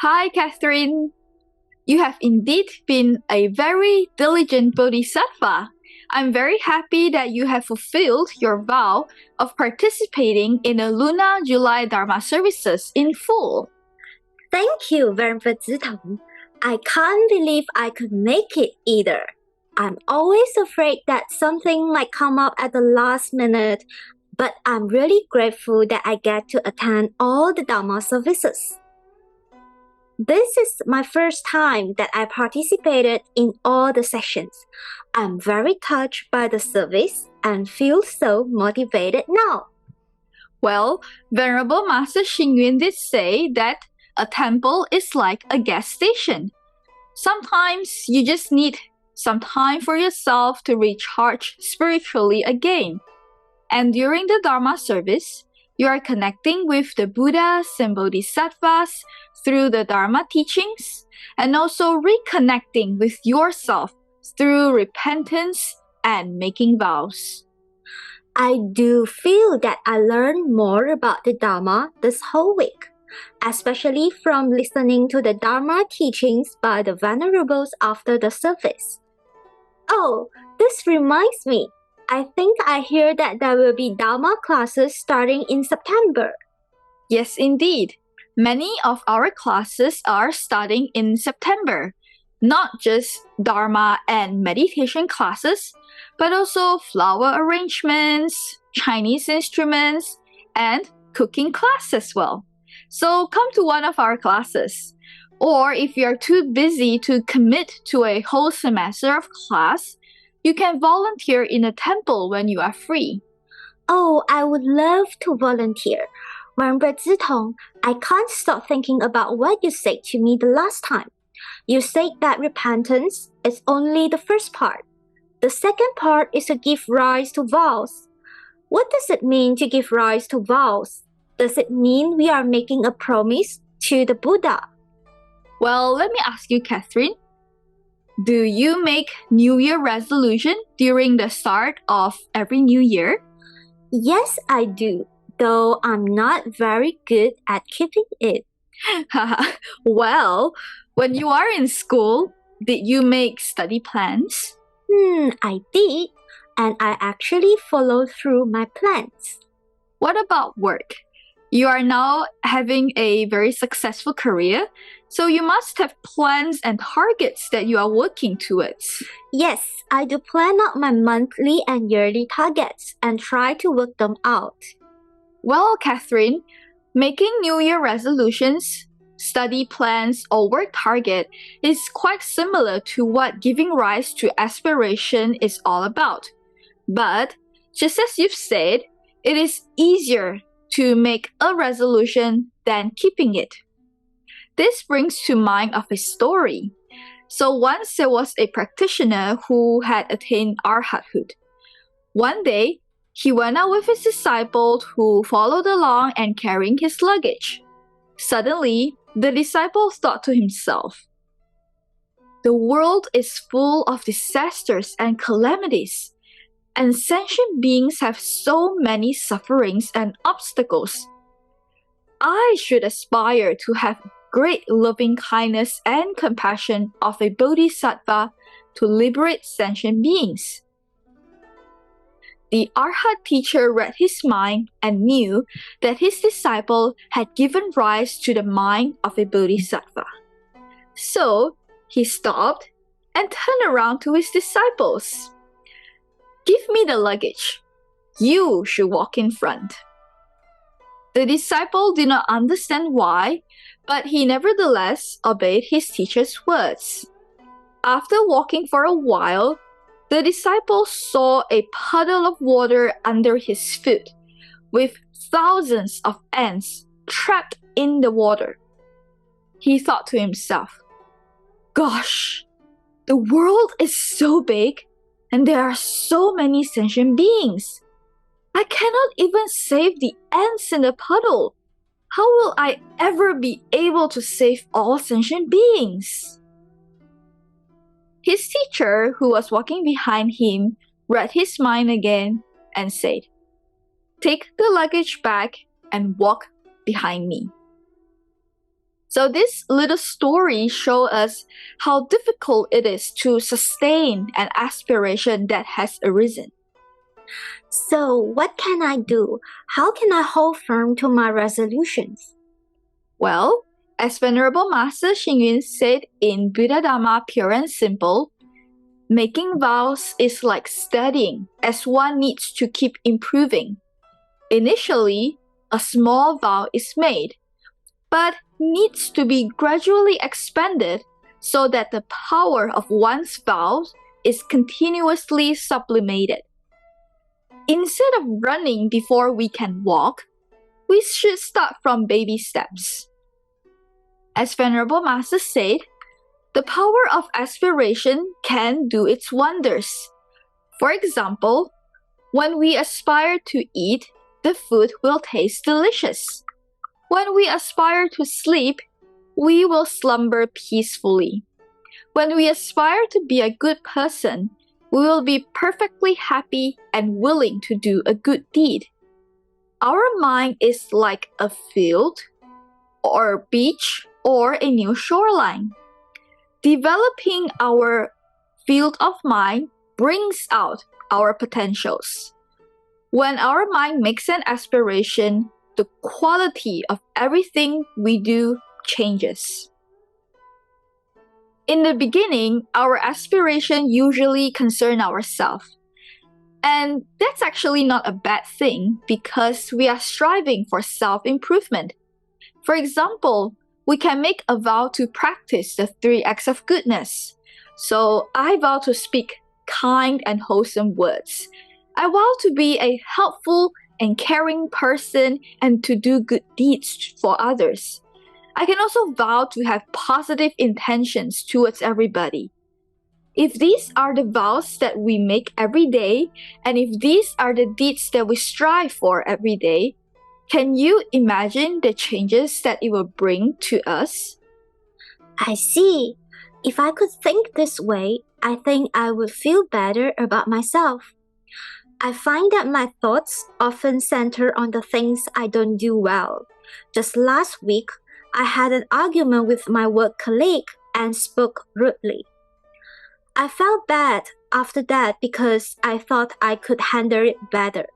Hi, Catherine. You have indeed been a very diligent bodhisattva. I'm very happy that you have fulfilled your vow of participating in the Lunar July Dharma services in full. Thank you, Venerable Tong. I can't believe I could make it either. I'm always afraid that something might come up at the last minute, but I'm really grateful that I get to attend all the Dharma services. This is my first time that I participated in all the sessions. I'm very touched by the service and feel so motivated now. Well, Venerable Master Xingyun did say that a temple is like a gas station. Sometimes you just need some time for yourself to recharge spiritually again. And during the Dharma service, you are connecting with the Buddhas and Bodhisattvas through the Dharma teachings, and also reconnecting with yourself through repentance and making vows. I do feel that I learned more about the Dharma this whole week, especially from listening to the Dharma teachings by the Venerables after the service. Oh, this reminds me. I think I hear that there will be Dharma classes starting in September. Yes, indeed. Many of our classes are starting in September. Not just Dharma and meditation classes, but also flower arrangements, Chinese instruments, and cooking class as well. So come to one of our classes. Or if you're too busy to commit to a whole semester of class, you can volunteer in a temple when you are free. Oh, I would love to volunteer. Venerable Tong, I can't stop thinking about what you said to me the last time. You said that repentance is only the first part. The second part is to give rise to vows. What does it mean to give rise to vows? Does it mean we are making a promise to the Buddha? Well, let me ask you, Catherine. Do you make New Year resolution during the start of every new year? Yes, I do, though I'm not very good at keeping it. Well, when you are in school, did you make study plans? I did, and I actually followed through my plans. What about work? You are now having a very successful career, so you must have plans and targets that you are working towards. Yes, I do plan out my monthly and yearly targets and try to work them out. Well, Catherine, making New Year resolutions, study plans, or work target is quite similar to what giving rise to aspiration is all about. But, just as you've said, it is easier to make a resolution than keeping it. This brings to mind of a story. So once there was a practitioner who had attained arhathood. One day, he went out with his disciple who followed along and carrying his luggage. Suddenly, the disciple thought to himself, "The world is full of disasters and calamities, and sentient beings have so many sufferings and obstacles. I should aspire to have great loving kindness and compassion of a bodhisattva to liberate sentient beings." The Arhat teacher read his mind and knew that his disciple had given rise to the mind of a bodhisattva. So he stopped and turned around to his disciples. "Give me the luggage. You should walk in front." The disciple did not understand why, but he nevertheless obeyed his teacher's words. After walking for a while, the disciple saw a puddle of water under his foot, with thousands of ants trapped in the water. He thought to himself, "Gosh, the world is so big, and there are so many sentient beings. I cannot even save the ants in the puddle. How will I ever be able to save all sentient beings?" His teacher, who was walking behind him, read his mind again and said, "Take the luggage back and walk behind me." So this little story shows us how difficult it is to sustain an aspiration that has arisen. So, what can I do? How can I hold firm to my resolutions? Well, as Venerable Master Xing Yun said in Buddha Dharma Pure and Simple, making vows is like studying, as one needs to keep improving. Initially, a small vow is made, but needs to be gradually expanded so that the power of one's vows is continuously sublimated. Instead of running before we can walk, we should start from baby steps. As Venerable Master said, the power of aspiration can do its wonders. For example, when we aspire to eat, the food will taste delicious. When we aspire to sleep, we will slumber peacefully. When we aspire to be a good person, we will be perfectly happy and willing to do a good deed. Our mind is like a field, or beach, or a new shoreline. Developing our field of mind brings out our potentials. When our mind makes an aspiration, the quality of everything we do changes. In the beginning, our aspiration usually concern ourselves. And that's actually not a bad thing because we are striving for self-improvement. For example, we can make a vow to practice the 3 acts of goodness. So I vow to speak kind and wholesome words. I vow to be a helpful and caring person and to do good deeds for others. I can also vow to have positive intentions towards everybody. If these are the vows that we make every day, and if these are the deeds that we strive for every day, can you imagine the changes that it will bring to us? I see. If I could think this way, I think I would feel better about myself. I find that my thoughts often center on the things I don't do well. Just last week, I had an argument with my work colleague and spoke rudely. I felt bad after that because I thought I could handle it better.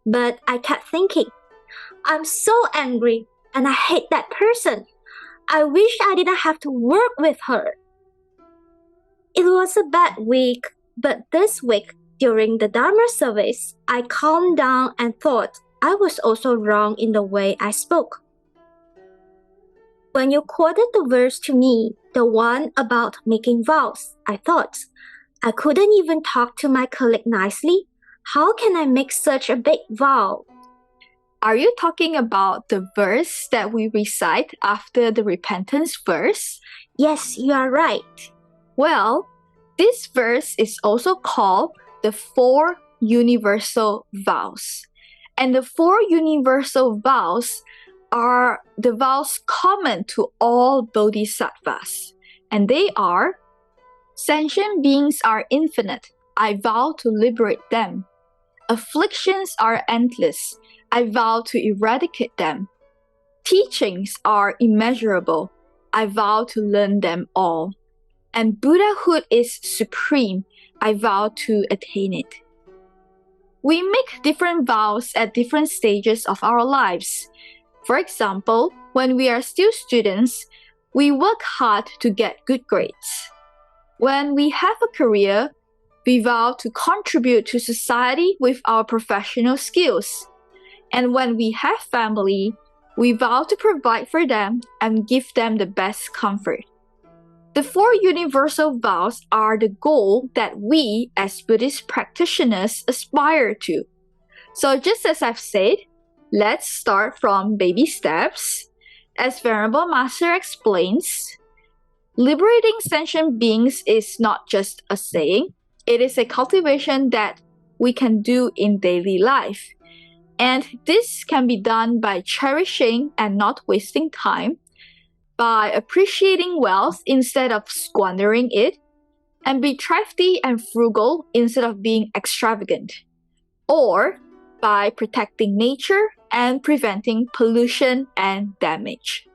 But I kept thinking, I'm so angry and I hate that person. I wish I didn't have to work with her. It was a bad week, but this week, during the Dharma service, I calmed down and thought I was also wrong in the way I spoke. When you quoted the verse to me, the one about making vows, I thought, I couldn't even talk to my colleague nicely. How can I make such a big vow? Are you talking about the verse that we recite after the repentance verse? Yes, you are right. Well, this verse is also called the 4 universal vows. And the 4 universal vows are the vows common to all bodhisattvas. And they are: sentient beings are infinite. I vow to liberate them. Afflictions are endless. I vow to eradicate them. Teachings are immeasurable. I vow to learn them all. And Buddhahood is supreme. I vow to attain it. We make different vows at different stages of our lives. For example, when we are still students, we work hard to get good grades. When we have a career, we vow to contribute to society with our professional skills. And when we have family, we vow to provide for them and give them the best comfort. The 4 universal vows are the goal that we as Buddhist practitioners aspire to. So just as I've said, let's start from baby steps. As Venerable Master explains, liberating sentient beings is not just a saying, it is a cultivation that we can do in daily life. And this can be done by cherishing and not wasting time, by appreciating wealth instead of squandering it, and be thrifty and frugal instead of being extravagant, or by protecting nature and preventing pollution and damage.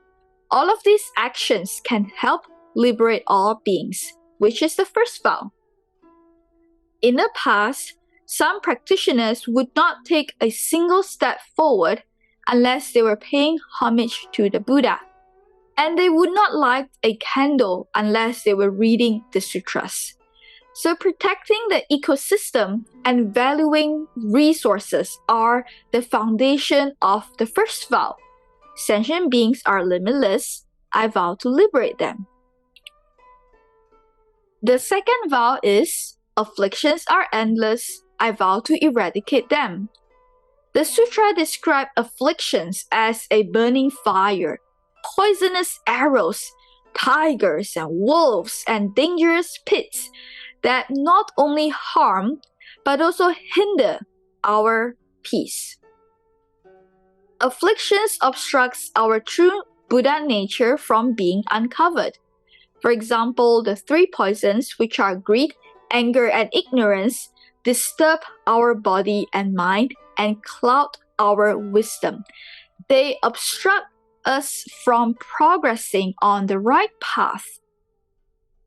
All of these actions can help liberate all beings, which is the first vow. In the past, some practitioners would not take a single step forward unless they were paying homage to the Buddha, and they would not light a candle unless they were reading the sutras. So protecting the ecosystem and valuing resources are the foundation of the first vow. Sentient beings are limitless. I vow to liberate them. The second vow is, afflictions are endless. I vow to eradicate them. The sutra describes afflictions as a burning fire, poisonous arrows, tigers and wolves, and dangerous pits that not only harm but also hinder our peace. Afflictions obstructs our true Buddha nature from being uncovered. For example, the three poisons, which are greed, anger, and ignorance, disturb our body and mind and cloud our wisdom. They obstruct us from progressing on the right path.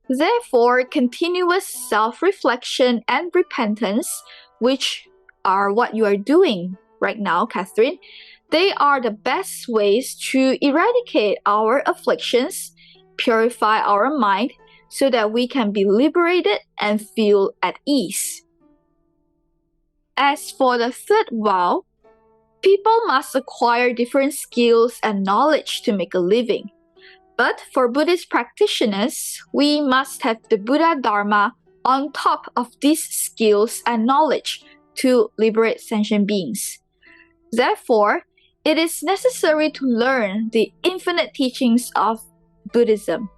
Therefore, continuous self-reflection and repentance, which are what you are doing right now, Catherine, they are the best ways to eradicate our afflictions, purify our mind, so that we can be liberated and feel at ease. As for the third vow, people must acquire different skills and knowledge to make a living. But for Buddhist practitioners, we must have the Buddha Dharma on top of these skills and knowledge to liberate sentient beings. Therefore, it is necessary to learn the infinite teachings of Buddhism.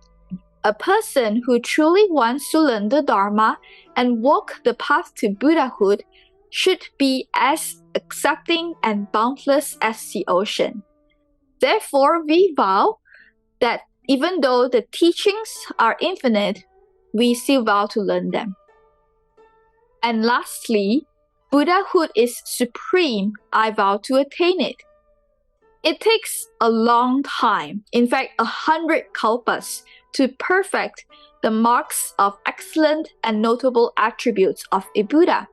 A person who truly wants to learn the Dharma and walk the path to Buddhahood should be as accepting and boundless as the ocean. Therefore, we vow that even though the teachings are infinite, we still vow to learn them. And lastly, Buddhahood is supreme. I vow to attain it. It takes a long time, in fact 100 kalpas, to perfect the marks of excellent and notable attributes of a Buddha,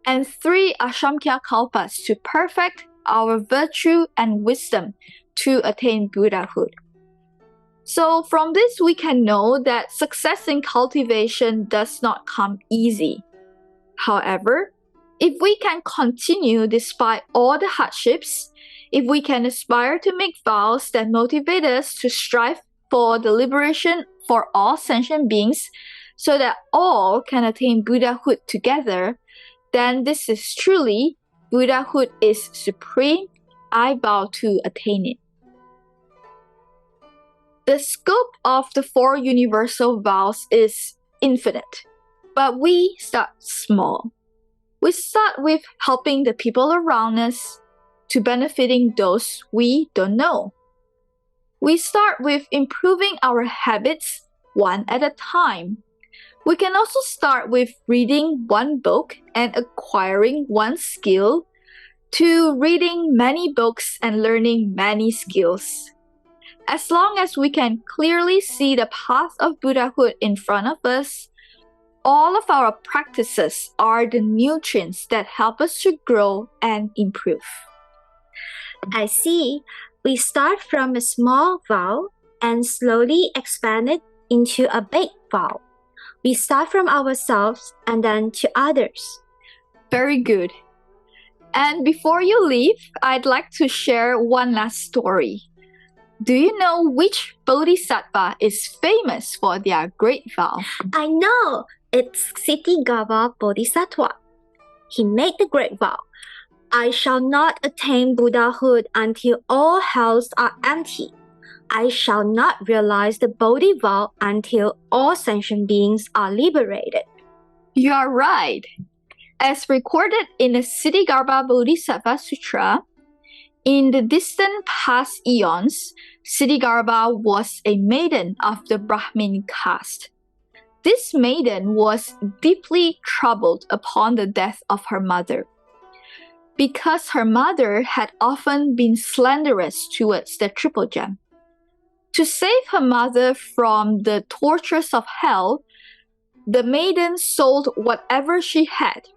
and 3 Ashamkya kalpas to perfect our virtue and wisdom to attain Buddhahood. So from this we can know that success in cultivation does not come easy. However, if we can continue despite all the hardships, if we can aspire to make vows that motivate us to strive for the liberation for all sentient beings so that all can attain Buddhahood together, then this is truly Buddhahood is supreme. I vow to attain it. The scope of the 4 universal vows is infinite, but we start small. We start with helping the people around us to benefiting those we don't know. We start with improving our habits one at a time. We can also start with reading one book and acquiring one skill, to reading many books and learning many skills. As long as we can clearly see the path of Buddhahood in front of us, all of our practices are the nutrients that help us to grow and improve. I see. We start from a small vow and slowly expand it into a big vow. We start from ourselves and then to others. Very good. And before you leave, I'd like to share one last story. Do you know which bodhisattva is famous for their great vow? I know. It's Ksitigarbha Bodhisattva. He made the great vow. I shall not attain Buddhahood until all hells are empty. I shall not realize the Bodhi vow until all sentient beings are liberated. You are right. As recorded in the Ksitigarbha Bodhisattva Sutra, in the distant past eons, Ksitigarbha was a maiden of the Brahmin caste. This maiden was deeply troubled upon the death of her mother. Because her mother had often been slanderous towards the Triple Gem. To save her mother from the tortures of hell, the maiden sold whatever she had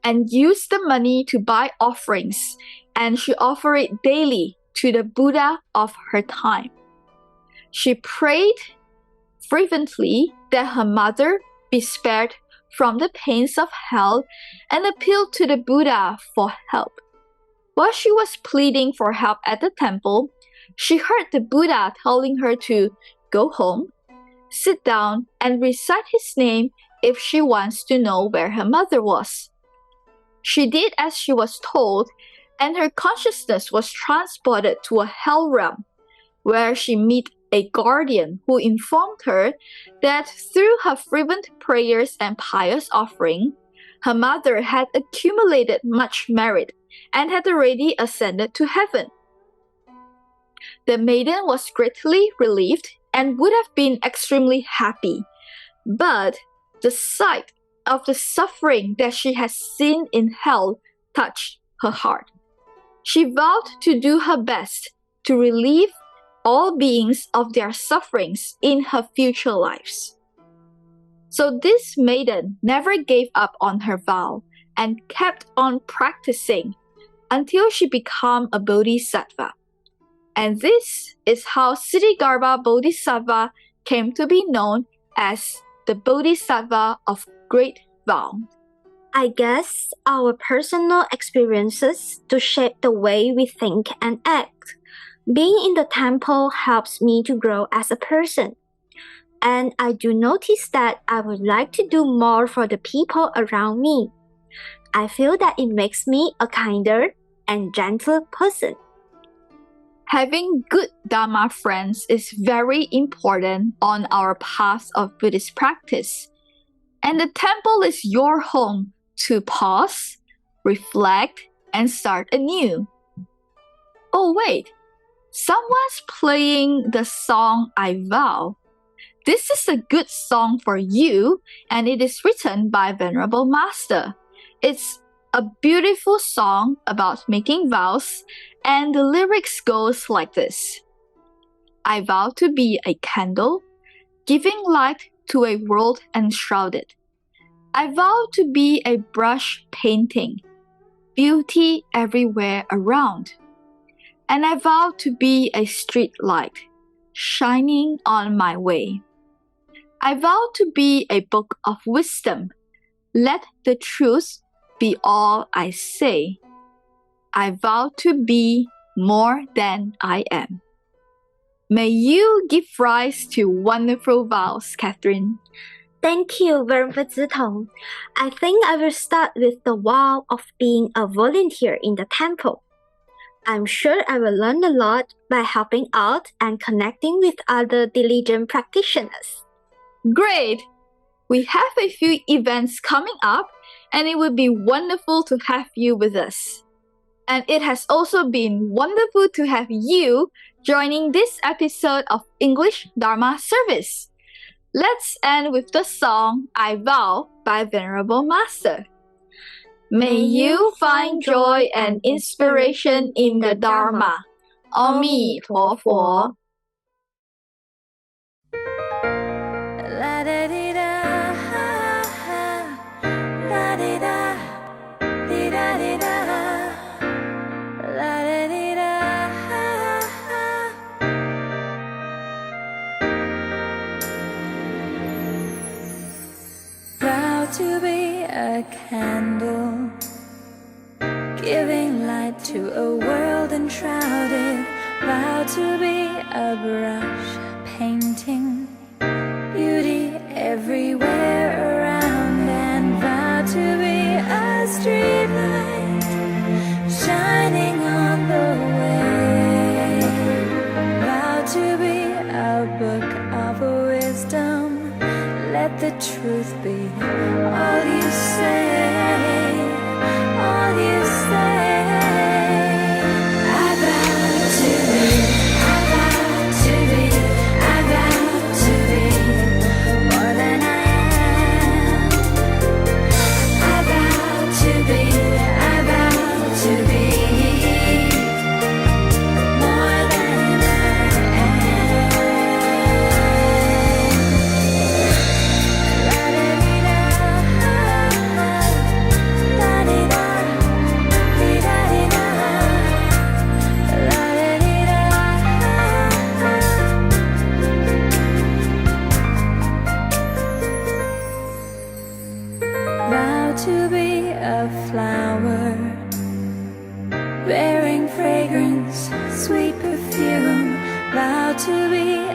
and used the money to buy offerings, and she offered it daily to the Buddha of her time. She prayed fervently that her mother be spared from the pains of hell and appealed to the Buddha for help. While she was pleading for help at the temple, she heard the Buddha telling her to go home, sit down, and recite his name if she wants to know where her mother was. She did as she was told, and her consciousness was transported to a hell realm, where she met a guardian who informed her that through her fervent prayers and pious offering, her mother had accumulated much merit and had already ascended to heaven. The maiden was greatly relieved and would have been extremely happy, but the sight of the suffering that she had seen in hell touched her heart. She vowed to do her best to relieve all beings of their sufferings in her future lives. So this maiden never gave up on her vow and kept on practicing until she became a bodhisattva. And this is how Siddhigarbha Bodhisattva came to be known as the Bodhisattva of Great Vow. I guess our personal experiences to shape the way we think and act. Being in the temple helps me to grow as a person. And I do notice that I would like to do more for the people around me. I feel that it makes me a kinder and gentler person. Having good Dharma friends is very important on our path of Buddhist practice. And the temple is your home to pause, reflect, and start anew. Oh wait, someone's playing the song I Vow. This is a good song for you, and it is written by Venerable Master. It's a beautiful song about making vows, and the lyrics goes like this. I vow to be a candle, giving light to a world enshrouded. I vow to be a brush painting, beauty everywhere around. And I vow to be a street light, shining on my way. I vow to be a book of wisdom. Let the truth be all I say. I vow to be more than I am. May you give rise to wonderful vows, Catherine. Thank you, Venerable Tong. I think I will start with the vow of being a volunteer in the temple. I'm sure I will learn a lot by helping out and connecting with other diligent practitioners. Great! We have a few events coming up, and it would be wonderful to have you with us. And it has also been wonderful to have you joining this episode of English Dharma Service. Let's end with the song I Vow by Venerable Master. May you find joy and inspiration in the Dharma. 阿弥陀佛。To be a candle, giving light to a world enshrouded. Vow to be a brush painting, beauty everywhere around. And vow to be a street light, shining on the way. Vow to be a book of wisdom. Let the truth be all you say, all you say. I vow to be, I vow to be, I vow to be more than I am. I vow to be, I vow to be more than I am.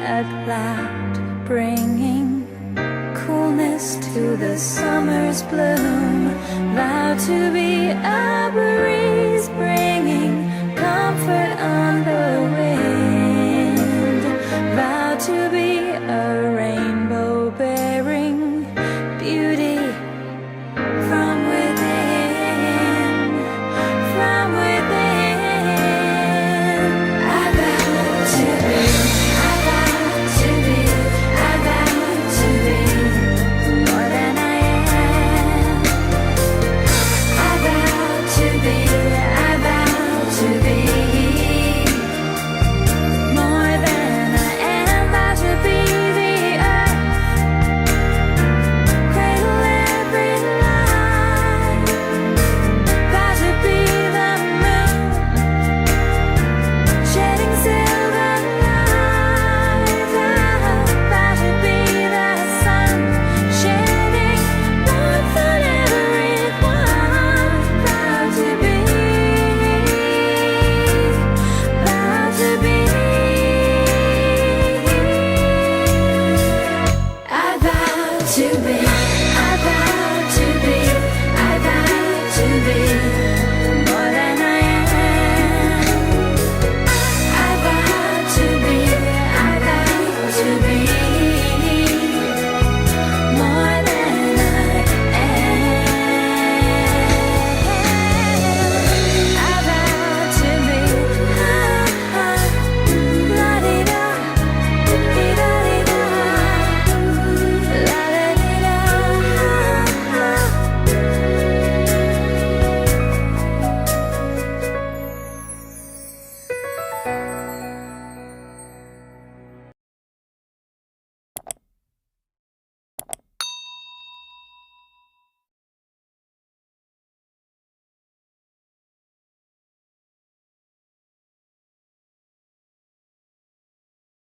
a cloud, bringing coolness to the summer's bloom. Vow to be a breeze, bringing comfort on the wind. Vow to be a